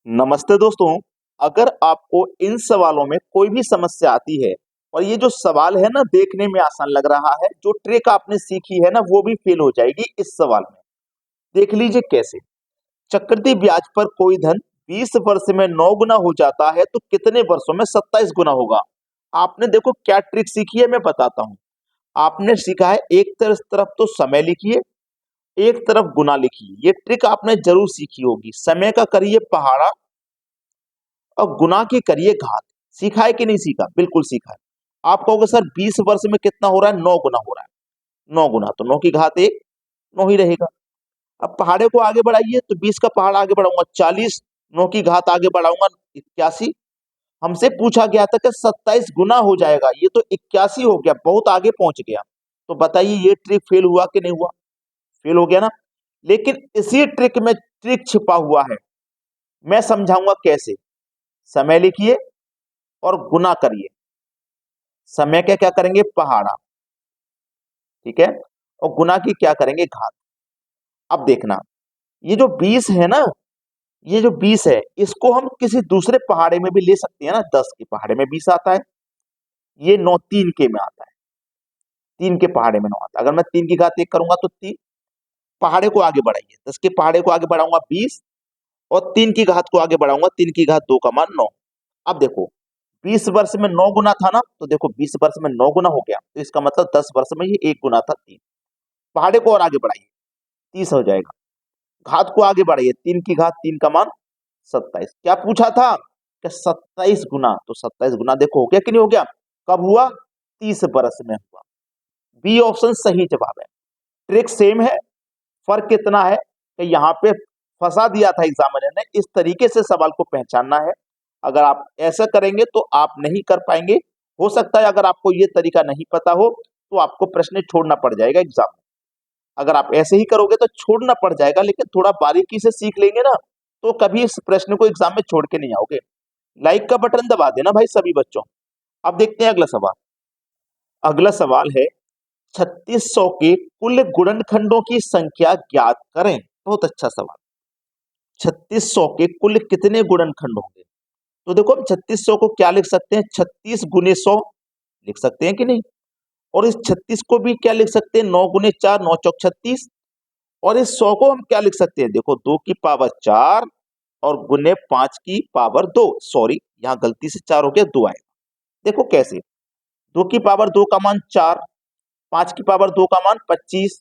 नमस्ते दोस्तों। अगर आपको इन सवालों में कोई भी समस्या आती है और ये जो सवाल है ना देखने में आसान लग रहा है, जो ट्रिक आपने सीखी है ना वो भी फेल हो जाएगी इस सवाल में। देख लीजिए कैसे। चक्रवृद्धि ब्याज पर कोई धन 20 वर्ष में 9 गुना हो जाता है तो कितने वर्षों में 27 गुना होगा। आपने देखो क्या ट्रिक सीखी है, मैं बताता हूँ। आपने सीखा है एक तरफ तो समय लिखिए, एक तरफ गुना लिखिए। ये ट्रिक आपने जरूर सीखी होगी। समय का करिए पहाड़ा और गुना की करिए घात। सीखा है कि नहीं सीखा? बिल्कुल सीखा है। आप कहोगे सर 20 वर्ष में कितना हो रहा है? 9 गुना हो रहा है। 9 गुना तो 9 की घात 1, 9 ही रहेगा। अब पहाड़े को आगे बढ़ाइए तो 20 का पहाड़ आगे बढ़ाऊंगा 40, 9 की घात आगे बढ़ाऊंगा 81। हमसे पूछा गया था कि 27 गुना हो जाएगा, ये तो 81 हो गया, बहुत आगे पहुंच गया। तो बताइए ये ट्रिक फेल हुआ कि नहीं हुआ? फेल हो गया ना। लेकिन इसी ट्रिक में ट्रिक छिपा हुआ है। मैं समझाऊंगा कैसे। समय लिखिए और गुना करिए। समय का क्या करेंगे? पहाड़ा, ठीक है। और गुना की क्या करेंगे? घात। अब देखना, ये जो 20 है ना, ये जो 20 है इसको हम किसी दूसरे पहाड़े में भी ले सकते हैं ना। 10 के पहाड़े में 20 आता है, ये 9 3 के में आता है, 3 के पहाड़े में 9 आता है। अगर मैं 3 की घात 1 करूंगा तो 3। पहाड़े को आगे बढ़ाइए, 10 के पहाड़े को आगे बढ़ाऊंगा 20 और 3 की घात को आगे बढ़ाऊंगा, 3 की घात 2 का मान 9। अब देखो 20 वर्ष में 9 गुना था ना, तो देखो 20 वर्ष में 9 गुना हो गया, तो इसका मतलब 10 वर्ष में ये 1 गुना था 3। पहाड़े को और आगे बढ़ाइए, 30 हो जाएगा। घात को आगे बढ़ाइए, 3 की घात 3 का मान 27। क्या पूछा था? कि 27 गुना, तो 27 गुना देखो हो गया कि नहीं हो गया? कब हुआ? 30 बरस में हुआ। बी ऑप्शन सही जवाब है। ट्रिक सेम है, फर्क कितना है कि यहाँ पे फंसा दिया था एग्जामिनर ने। इस तरीके से सवाल को पहचानना है। अगर आप ऐसा करेंगे तो आप नहीं कर पाएंगे। हो सकता है अगर आपको ये तरीका नहीं पता हो तो आपको प्रश्न छोड़ना पड़ जाएगा एग्जाम में। अगर आप ऐसे ही करोगे तो छोड़ना पड़ जाएगा, लेकिन थोड़ा बारीकी से सीख लेंगे ना तो कभी इस प्रश्न को एग्जाम में छोड़ के नहीं आओगे। लाइक का बटन दबा देना भाई सभी बच्चों। अब देखते हैं अगला सवाल। अगला सवाल है 3600 के कुल गुणनखंडों की संख्या ज्ञात करें। बहुत अच्छा सवाल। 3600 के कुल कितने गुणनखंड होंगे? तो देखो हम 3600 को क्या लिख सकते हैं? 36 गुने 100 लिख सकते हैं कि नहीं। और इस 36 को भी क्या लिख सकते हैं? 9 गुने 4, 9 चौक 36। और इस 100 को हम क्या लिख सकते हैं? देखो 2 की पावर 4 और गुने 5 की पावर 2। सॉरी, यहाँ गलती से 4 हो गया, 2 आएगा। देखो कैसे। 2 की पावर 2 का मान 4, 5 की पावर 2 का मान 25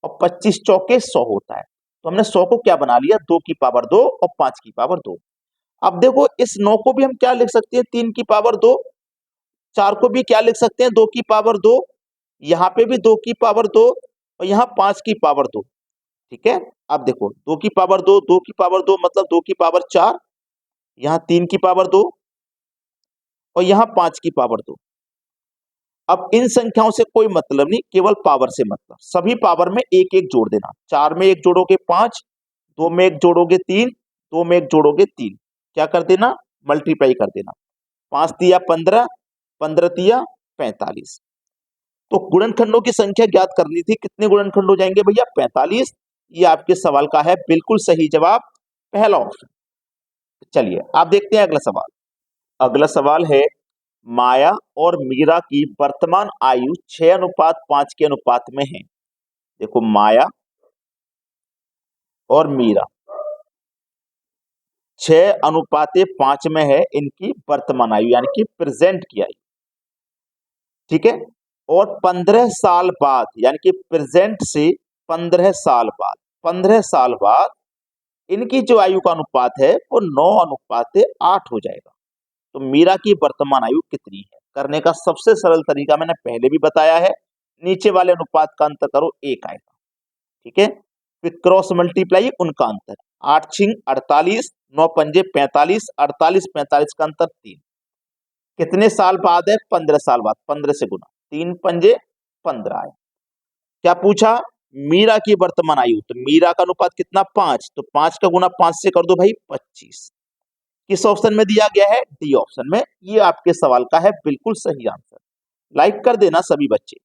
और 25 चौके 100 होता है। तो हमने 100 को क्या बना लिया? 2 की पावर 2 और 5 की पावर 2। अब देखो इस 9 को भी हम क्या लिख सकते हैं? 3 की पावर 2। 4 को भी क्या लिख सकते हैं? 2 की पावर 2। यहाँ पे भी 2 की पावर 2 और यहाँ 5 की पावर 2। ठीक है। अब देखो 2 की पावर 2, 2 की पावर 2 मतलब 2 की पावर 4, यहाँ 3 की पावर 2 और यहाँ 5 की पावर 2। अब इन संख्याओं से कोई मतलब नहीं, केवल पावर से मतलब। सभी पावर में एक एक जोड़ देना। 4 में एक जोड़ोगे 5, 2 में एक जोड़ोगे 3, 2 में एक जोड़ोगे 3। क्या कर देना? मल्टीप्लाई कर देना। 5 तिया 15, 15 तिया 45। तो गुणनखंडों की संख्या ज्ञात करनी थी। कितने गुणनखंड हो जाएंगे भैया? 45। ये आपके सवाल का है बिल्कुल सही जवाब, पहला ऑप्शन। चलिए आप देखते हैं अगला सवाल। अगला सवाल है माया और मीरा की वर्तमान आयु 6:5 के अनुपात में है। देखो माया और मीरा 6:5 में है इनकी वर्तमान आयु, यानी कि प्रेजेंट की आयु। ठीक है। और 15 साल बाद, यानी कि प्रेजेंट से 15 साल बाद, 15 साल बाद इनकी जो आयु का अनुपात है वो 9:8 हो जाएगा। तो मीरा की वर्तमान आयु कितनी है? करने का सबसे सरल तरीका मैंने पहले भी बताया है। नीचे वाले अनुपात का अंतर करो, 1 आएगा। ठीक है। फिर क्रॉस मल्टीप्लाई उनका अंतर। 8 छिंग 48, 9 पंजे 45, 48 45 का अंतर 3। कितने साल बाद है? 15 साल बाद। 15 से गुना, 3 पंजे 15 आए। क्या पूछा? मीरा की वर्तमान आयु। तो मीरा का अनुपात कितना? 5। तो 5 का गुना 5 से कर दो भाई 25। किस ऑप्शन में दिया गया है? डी ऑप्शन में। ये आपके सवाल का है बिल्कुल सही आंसर। लाइक कर देना सभी बच्चे।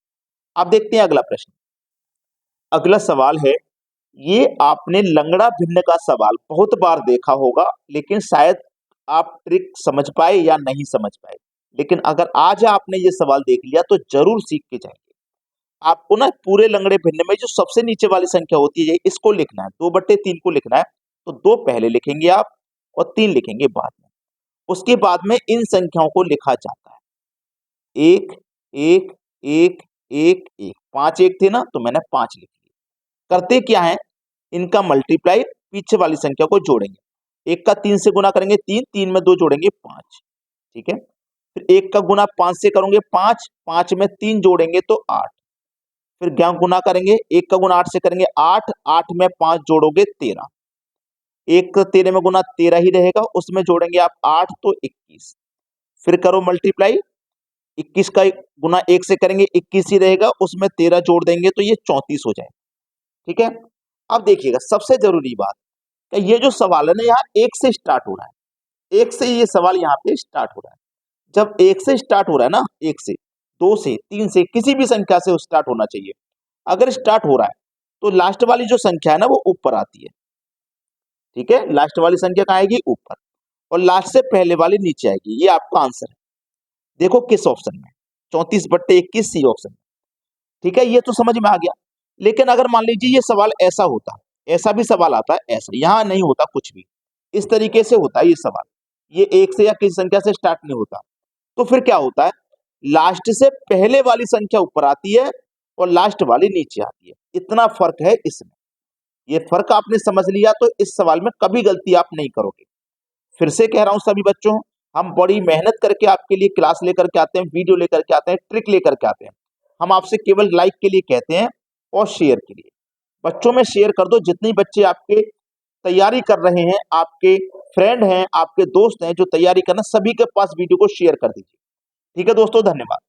अब देखते हैं अगला प्रश्न। अगला सवाल है ये आपने लंगड़ा भिन्न का सवाल बहुत बार देखा होगा, लेकिन शायद आप ट्रिक समझ पाए या नहीं समझ पाए। लेकिन अगर आज आपने ये सवाल देख लिया तो जरूर सीख के जाएंगे। आपको ना पूरे लंगड़े भिन्न में जो सबसे नीचे वाली संख्या होती है इसको लिखना है, 2/3 को लिखना है। तो 2 पहले लिखेंगे आप और 3 लिखेंगे बाद में। उसके बाद में इन संख्याओं को लिखा जाता है, 1 1 1 1 1, 5 1 थे ना, तो मैंने 5 लिख लिए। करते क्या है, इनका मल्टीप्लाई पीछे वाली संख्या को जोड़ेंगे। 1 का 3 से गुना करेंगे 3, 3 में 2 जोड़ेंगे 5, ठीक है। फिर 1 का गुना 5 से करोगे 5, 5 में 3 जोड़ेंगे तो 8। फिर क्या गुना करेंगे, 1 का गुना 8 से करेंगे 8, 8 में 5 जोड़ोगे 13। 1 का 13 में गुना 13 ही रहेगा, उसमें जोड़ेंगे आप 8 तो 21। फिर करो मल्टीप्लाई, 21 का गुना 1 से करेंगे 21 ही रहेगा, उसमें 13 जोड़ देंगे तो ये 34 हो जाएगा, ठीक है। अब देखिएगा सबसे जरूरी बात कि ये जो सवाल है ना यहाँ 1 से स्टार्ट हो रहा है, 1 से ये सवाल यहाँ पे स्टार्ट हो रहा है। जब 1 से स्टार्ट हो रहा है ना, 1 से 2 से 3 से किसी भी संख्या से स्टार्ट होना चाहिए। अगर स्टार्ट हो रहा है तो लास्ट वाली जो संख्या है ना वो ऊपर आती है, ठीक है। लास्ट वाली संख्या कहाँ आएगी, ऊपर, और लास्ट से पहले वाली नीचे आएगी। ये आपका आंसर है। देखो किस ऑप्शन में, 34/21 सी ऑप्शन में, ठीक है। ये तो समझ में आ गया। लेकिन अगर मान लीजिए ये सवाल ऐसा होता, ऐसा भी सवाल आता है, ऐसा यहाँ नहीं होता कुछ भी, इस तरीके से होता है ये सवाल, ये 1 से या किसी संख्या से स्टार्ट नहीं होता, तो फिर क्या होता है, लास्ट से पहले वाली संख्या ऊपर आती है और लास्ट वाली नीचे आती है। इतना फर्क है इसमें। ये फर्क आपने समझ लिया तो इस सवाल में कभी गलती आप नहीं करोगे। फिर से कह रहा हूं सभी बच्चों, हम बड़ी मेहनत करके आपके लिए क्लास लेकर के आते हैं, वीडियो लेकर के आते हैं, ट्रिक लेकर के आते हैं। हम आपसे केवल लाइक के लिए कहते हैं और शेयर के लिए। बच्चों में शेयर कर दो, जितने बच्चे आपके तैयारी कर रहे हैं, आपके फ्रेंड हैं, आपके दोस्त हैं जो तैयारी करना, सभी के पास वीडियो को शेयर कर दीजिए। ठीक है दोस्तों, धन्यवाद।